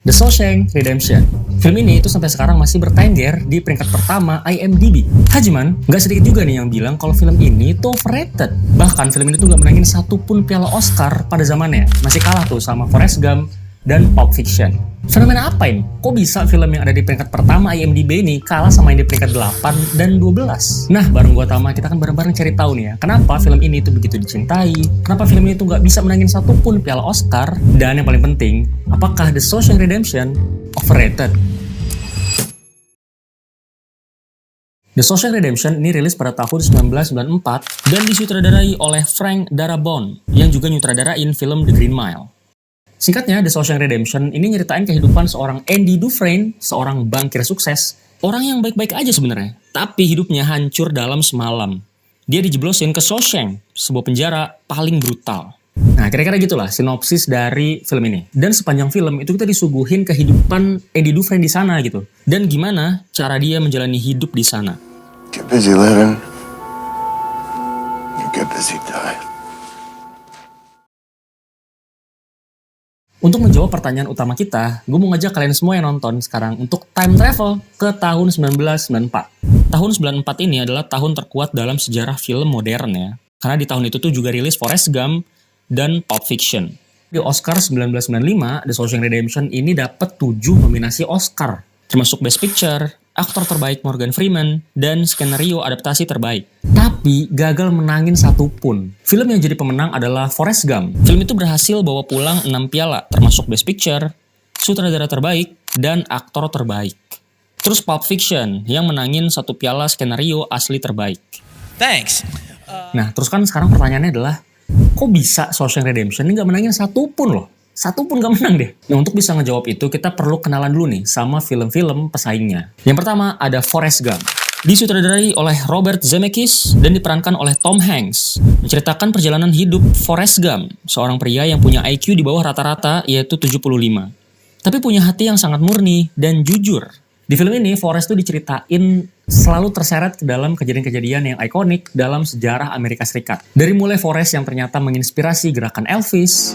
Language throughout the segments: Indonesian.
The Shawshank Redemption. Film ini itu sampai sekarang masih bertengger di peringkat pertama IMDb. Hajiman, nggak sedikit juga nih yang bilang kalau film ini tuh overrated. Bahkan film ini tuh nggak menangin satupun piala Oscar pada zamannya. Masih kalah tuh sama Forrest Gump dan Pulp Fiction. Fenomena apa ini? Kok bisa film yang ada di peringkat pertama IMDb ini kalah sama yang di peringkat 8 dan 12? Nah, bareng gua Tama, kita akan bareng-bareng cari tahu nih ya, kenapa film ini tuh begitu dicintai, kenapa film ini tuh nggak bisa menangin satupun piala Oscar, dan yang paling penting, apakah The Shawshank Redemption overrated? The Shawshank Redemption ini rilis pada tahun 1994 dan disutradarai oleh Frank Darabont yang juga nyutradarain film The Green Mile. Singkatnya, The Shawshank Redemption ini nyeritain kehidupan seorang Andy Dufresne, seorang bankir sukses, orang yang baik-baik aja sebenarnya, tapi hidupnya hancur dalam semalam. Dia dijeblosin ke Shawshank, sebuah penjara paling brutal. Nah, kira-kira gitulah sinopsis dari film ini. Dan sepanjang film itu kita disuguhin kehidupan Andy Dufresne di sana gitu. Dan gimana cara dia menjalani hidup di sana. Get busy living, you get busy dying. Untuk menjawab pertanyaan utama kita, gue mau ngajak kalian semua yang nonton sekarang untuk time travel ke tahun 1994. Tahun 94 ini adalah tahun terkuat dalam sejarah film modern ya. Karena di tahun itu tuh juga rilis Forrest Gump dan Pulp Fiction. Di Oscar 1995, The Shawshank Redemption ini dapat 7 nominasi Oscar, termasuk Best Picture, aktor terbaik Morgan Freeman, dan skenario adaptasi terbaik. Tapi gagal menangin satupun. Film yang jadi pemenang adalah Forrest Gump. Film itu berhasil bawa pulang 6 piala, termasuk Best Picture, sutradara terbaik, dan aktor terbaik. Terus Pulp Fiction yang menangin 1 piala skenario asli terbaik. Thanks. Nah, terus kan sekarang pertanyaannya adalah, kok bisa Shawshank Redemption ini gak menangin satupun loh? Satupun gak menang deh. Nah, untuk bisa ngejawab itu, kita perlu kenalan dulu nih sama film-film pesaingnya. Yang pertama ada Forrest Gump. Disutradarai oleh Robert Zemeckis dan diperankan oleh Tom Hanks. Menceritakan perjalanan hidup Forrest Gump, seorang pria yang punya IQ di bawah rata-rata yaitu 75. Tapi punya hati yang sangat murni dan jujur. Di film ini, Forrest tuh diceritain selalu terseret ke dalam kejadian-kejadian yang ikonik dalam sejarah Amerika Serikat. Dari mulai Forrest yang ternyata menginspirasi gerakan Elvis,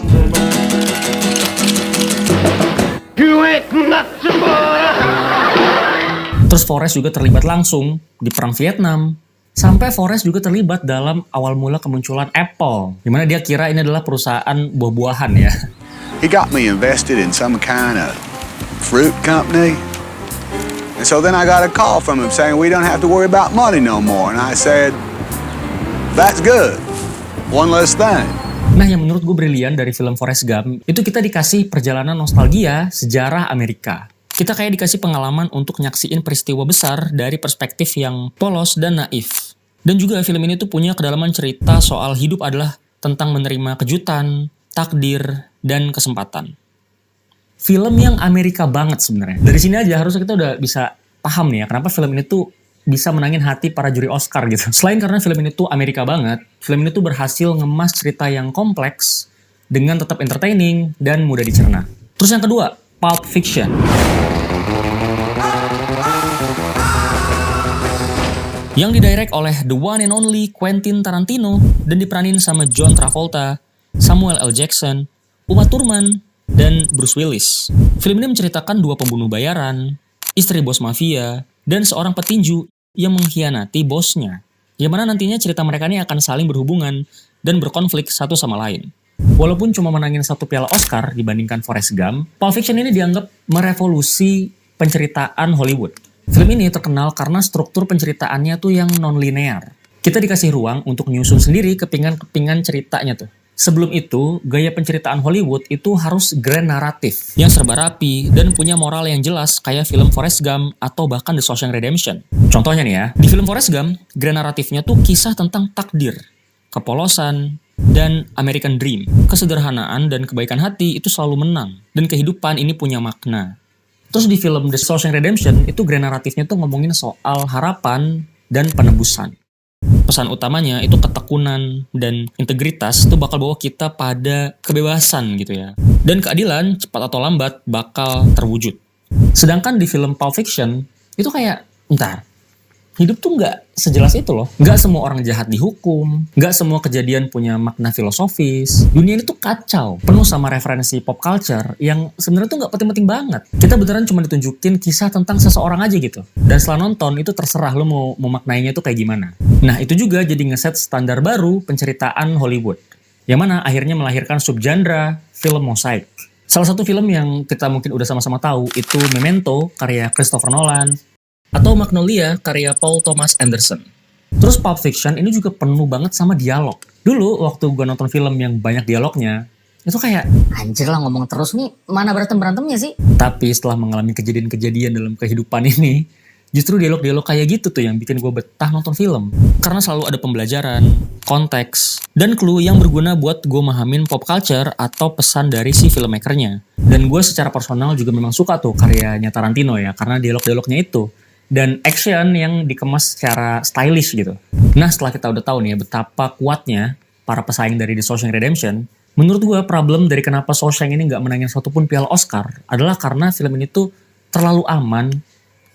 terus Forrest juga terlibat langsung di Perang Vietnam, sampai Forrest juga terlibat dalam awal mula kemunculan Apple, dimana dia kira ini adalah perusahaan buah-buahan ya. He got me invested in some kind of fruit company. And so then I got a call from him saying we don't have to worry about money no more. And I said, that's good. One less thing. Nah, yang menurut gue brilian dari film Forrest Gump, itu kita dikasih perjalanan nostalgia sejarah Amerika. Kita kayak dikasih pengalaman untuk nyaksiin peristiwa besar dari perspektif yang polos dan naif. Dan juga film ini tuh punya kedalaman cerita soal hidup adalah tentang menerima kejutan, takdir, dan kesempatan. Film yang Amerika banget sebenarnya. Dari sini aja harusnya kita udah bisa paham nih ya, kenapa film ini tuh bisa menangin hati para juri Oscar gitu. Selain karena film ini tuh Amerika banget, film ini tuh berhasil ngemas cerita yang kompleks dengan tetap entertaining dan mudah dicerna. Terus yang kedua, Pulp Fiction. Yang didirect oleh the one and only Quentin Tarantino dan diperanin sama John Travolta, Samuel L. Jackson, Uma Thurman, dan Bruce Willis. Film ini menceritakan 2 pembunuh bayaran, istri bos mafia, dan seorang petinju yang mengkhianati bosnya. Yang mana nantinya cerita mereka ini akan saling berhubungan dan berkonflik satu sama lain. Walaupun cuma menangin 1 piala Oscar dibandingkan Forrest Gump, Pulp Fiction ini dianggap merevolusi penceritaan Hollywood. Film ini terkenal karena struktur penceritaannya tuh yang non-linear. Kita dikasih ruang untuk nyusun sendiri kepingan-kepingan ceritanya tuh. Sebelum itu, gaya penceritaan Hollywood itu harus grand naratif, yang serba rapi dan punya moral yang jelas kayak film Forrest Gump atau bahkan The Shawshank Redemption. Contohnya nih ya, di film Forrest Gump, grand naratifnya tuh kisah tentang takdir, kepolosan, dan American Dream. Kesederhanaan dan kebaikan hati itu selalu menang, dan kehidupan ini punya makna. Terus di film The Shawshank Redemption, itu grand naratifnya tuh ngomongin soal harapan dan penebusan. Pesan utamanya itu ketekunan dan integritas itu bakal bawa kita pada kebebasan gitu ya. Dan keadilan cepat atau lambat bakal terwujud. Sedangkan di film Pulp Fiction itu kayak, hidup tuh nggak sejelas itu loh. Nggak semua orang jahat dihukum, nggak semua kejadian punya makna filosofis. Dunia ini tuh kacau, penuh sama referensi pop culture yang sebenarnya tuh nggak penting-penting banget. Kita beneran cuma ditunjukin kisah tentang seseorang aja gitu. Dan setelah nonton itu terserah lo mau memaknainya tuh kayak gimana. Nah itu juga jadi ngeset standar baru penceritaan Hollywood, yang mana akhirnya melahirkan subgenre film mosaik. Salah satu film yang kita mungkin udah sama-sama tahu itu Memento karya Christopher Nolan atau Magnolia karya Paul Thomas Anderson. Terus Pulp Fiction ini juga penuh banget sama dialog. Dulu waktu gue nonton film yang banyak dialognya, itu kayak Anjir lah ngomong terus nih, mana berantem-berantemnya sih? tapi setelah mengalami kejadian-kejadian dalam kehidupan ini, justru dialog-dialog kayak gitu tuh yang bikin gue betah nonton film. Karena selalu ada pembelajaran, konteks, dan clue yang berguna buat gue mahamin pop culture atau pesan dari si filmmakernya. Dan gue secara personal juga memang suka tuh karyanya Tarantino ya, karena dialog-dialognya itu. Dan action yang dikemas secara stylish gitu. Nah setelah kita udah tahu nih ya betapa kuatnya para pesaing dari The Shawshank Redemption, menurut gue problem dari kenapa Shawshank ini nggak menangin satupun piala Oscar adalah karena film ini tuh terlalu aman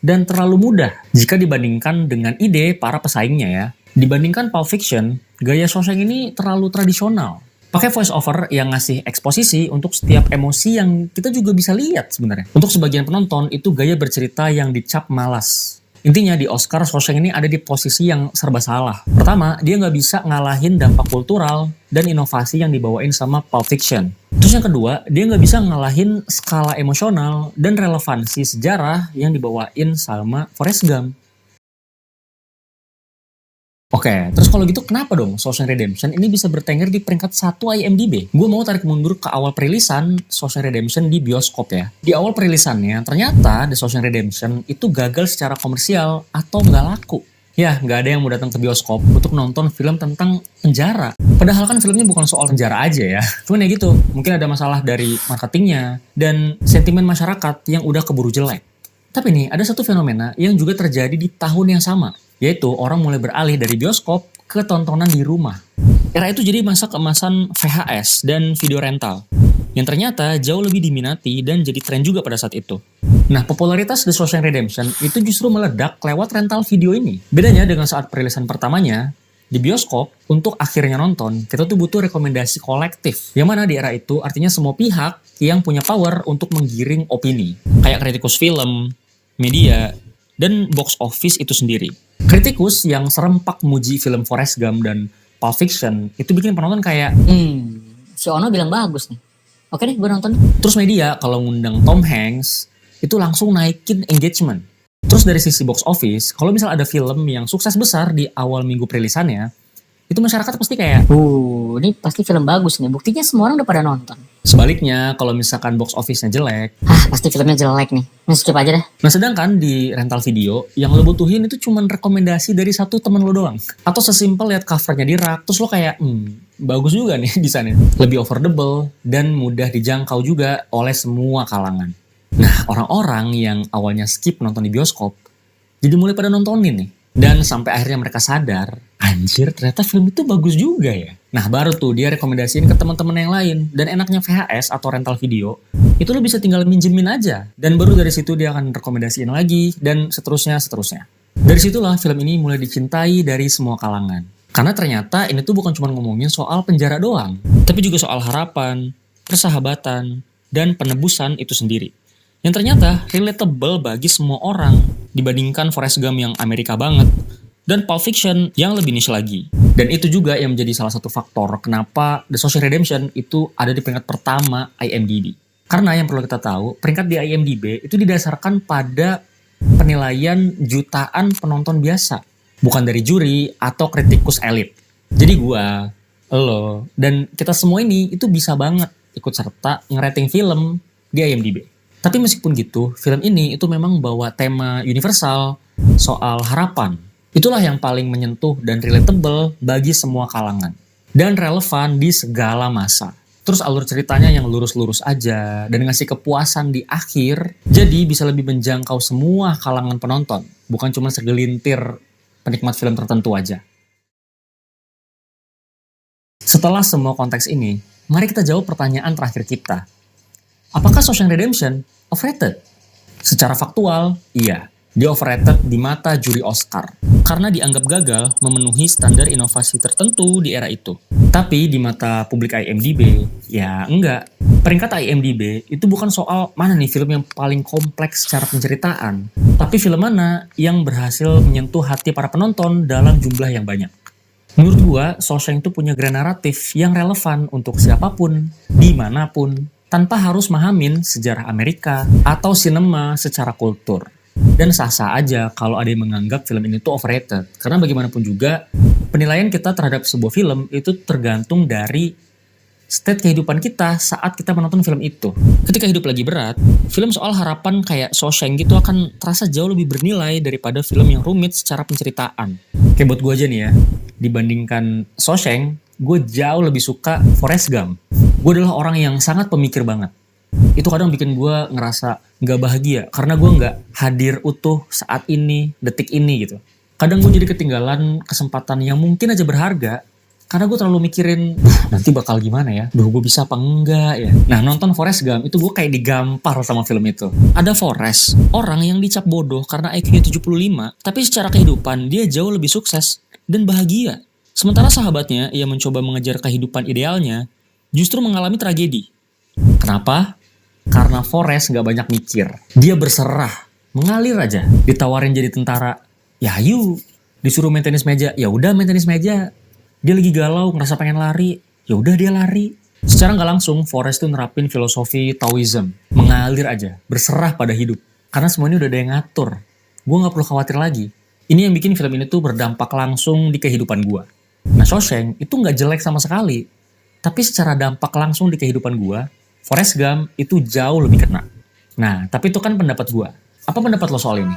dan terlalu mudah jika dibandingkan dengan ide para pesaingnya ya. Dibandingkan Pulp Fiction, gaya Shawshank ini terlalu tradisional. Pakai voice over yang ngasih eksposisi untuk setiap emosi yang kita juga bisa lihat sebenarnya. Untuk sebagian penonton itu gaya bercerita yang dicap malas. Intinya di Oscar Shawshank ini ada di posisi yang serba salah. Pertama, dia nggak bisa ngalahin dampak kultural dan inovasi yang dibawain sama Pulp Fiction. Terus yang kedua, dia nggak bisa ngalahin skala emosional dan relevansi sejarah yang dibawain sama Forrest Gump. Oke, terus kalau gitu kenapa dong Shawshank Redemption ini bisa bertengger di peringkat 1 IMDb? Gue mau tarik mundur ke awal perilisan Shawshank Redemption di bioskop ya. Di awal perilisannya, ternyata The Shawshank Redemption itu gagal secara komersial atau nggak laku. Ya, nggak ada yang mau datang ke bioskop untuk nonton film tentang penjara. Padahal kan filmnya bukan soal penjara aja ya. Cuman ya gitu, mungkin ada masalah dari marketingnya dan sentimen masyarakat yang udah keburu jelek. Tapi nih, ada satu fenomena yang juga terjadi di tahun yang sama, yaitu orang mulai beralih dari bioskop ke tontonan di rumah. Era itu jadi masa keemasan VHS dan video rental, yang ternyata jauh lebih diminati dan jadi tren juga pada saat itu. Nah, popularitas The Shawshank Redemption itu justru meledak lewat rental video ini. Bedanya dengan saat perilisan pertamanya, di bioskop, untuk akhirnya nonton, kita tuh butuh rekomendasi kolektif. Yang mana di era itu artinya semua pihak yang punya power untuk menggiring opini. Kayak kritikus film, media, dan box office itu sendiri. Kritikus yang serempak muji film Forrest Gump dan Pulp Fiction itu bikin penonton kayak, Si Ono bilang bagus nih. Oke deh, gue nonton. terus media kalau ngundang Tom Hanks, itu langsung naikin engagement. Terus dari sisi box office, kalau misal ada film yang sukses besar di awal minggu perilisannya, itu masyarakat pasti kayak, Ini pasti film bagus nih. Buktinya semua orang udah pada nonton. sebaliknya kalau misalkan box office-nya jelek. Pasti filmnya jelek nih. Skip aja deh. Nah sedangkan di rental video, yang lo butuhin itu cuma rekomendasi dari satu temen lo doang. Atau sesimpel lihat covernya di rak, terus lo kayak, bagus juga nih desainnya. Lebih affordable dan mudah dijangkau juga oleh semua kalangan. Nah orang-orang yang awalnya skip nonton di bioskop, jadi mulai pada nontonin nih. Dan sampai akhirnya mereka sadar, anjir ternyata film itu bagus juga ya. Nah baru tuh dia rekomendasiin ke teman-teman yang lain. Dan enaknya VHS atau rental video, itu lo bisa tinggal minjemin aja. Dan baru dari situ dia akan rekomendasiin lagi, dan seterusnya. Dari situlah film ini mulai dicintai dari semua kalangan. Karena ternyata ini tuh bukan cuma ngomongin soal penjara doang, tapi juga soal harapan, persahabatan, dan penebusan itu sendiri. Yang ternyata relatable bagi semua orang dibandingkan Forrest Gump yang Amerika banget dan Pulp Fiction yang lebih niche lagi. Dan itu juga yang menjadi salah satu faktor kenapa The Shawshank Redemption itu ada di peringkat pertama IMDb. Karena yang perlu kita tahu, peringkat di IMDb itu didasarkan pada penilaian jutaan penonton biasa, bukan dari juri atau kritikus elit. Jadi gua, lo, dan kita semua ini itu bisa banget ikut serta ngerating film di IMDb. Tapi meskipun gitu, film ini itu memang bawa tema universal soal harapan. Itulah yang paling menyentuh dan relatable bagi semua kalangan. Dan relevan di segala masa. Terus alur ceritanya yang lurus-lurus aja dan ngasih kepuasan di akhir, jadi bisa lebih menjangkau semua kalangan penonton. Bukan cuma segelintir penikmat film tertentu aja. Setelah semua konteks ini, mari kita jawab pertanyaan terakhir kita. Apakah Shawshank Redemption overrated? Secara faktual, iya. Dia overrated di mata juri Oscar karena dianggap gagal memenuhi standar inovasi tertentu di era itu. Tapi di mata publik IMDb, ya enggak. Peringkat IMDb itu bukan soal mana nih film yang paling kompleks secara penceritaan, tapi film mana yang berhasil menyentuh hati para penonton dalam jumlah yang banyak. Menurut gua, Shawshank itu punya grand naratif yang relevan untuk siapapun, dimanapun, tanpa harus mahamin sejarah Amerika atau sinema secara kultur. Dan sah-sah aja kalau ada yang menganggap film ini tuh overrated. Karena bagaimanapun juga, penilaian kita terhadap sebuah film itu tergantung dari state kehidupan kita saat kita menonton film itu. Ketika hidup lagi berat, film soal harapan kayak Shawshank gitu akan terasa jauh lebih bernilai daripada film yang rumit secara penceritaan. Kayak buat gue aja nih ya, dibandingkan Shawshank, gue jauh lebih suka Forrest Gump. Gue adalah orang yang sangat pemikir banget. Itu kadang bikin gue ngerasa gak bahagia karena gue gak hadir utuh saat ini, detik ini gitu. Kadang gue jadi ketinggalan kesempatan yang mungkin aja berharga karena gue terlalu mikirin nanti bakal gimana ya, gue bisa apa enggak ya. Nah, nonton Forrest Gump itu gue kayak digampar sama film itu. Ada Forrest, orang yang dicap bodoh karena IQ-nya 75, tapi secara kehidupan dia jauh lebih sukses dan bahagia. Sementara sahabatnya yang mencoba mengejar kehidupan idealnya justru mengalami tragedi. Kenapa? Karena Forrest gak banyak mikir. Dia berserah, mengalir aja. Ditawarin jadi tentara, ya yuk. Disuruh main tenis meja, ya udah main tenis meja. Dia lagi galau, ngerasa pengen lari, ya udah dia lari. Secara nggak langsung, Forrest tuh nerapin filosofi Taoism, mengalir aja, berserah pada hidup. Karena semuanya udah ada yang ngatur. Gue nggak perlu khawatir lagi. Ini yang bikin film ini tuh berdampak langsung di kehidupan gue. Nah, Shawshank itu nggak jelek sama sekali, tapi secara dampak langsung di kehidupan gue, Forrest Gump itu jauh lebih kena. Nah, tapi itu kan pendapat gue. Apa pendapat lo soal ini?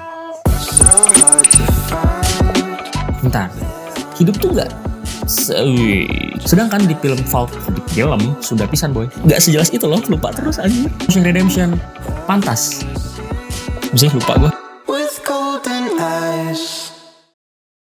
Bentar, hidup tuh nggak sedangkan di film sudah pisan boy, nggak sejelas itu loh, lupa terus aja. Shawshank Redemption pantas, bisa lupa gue.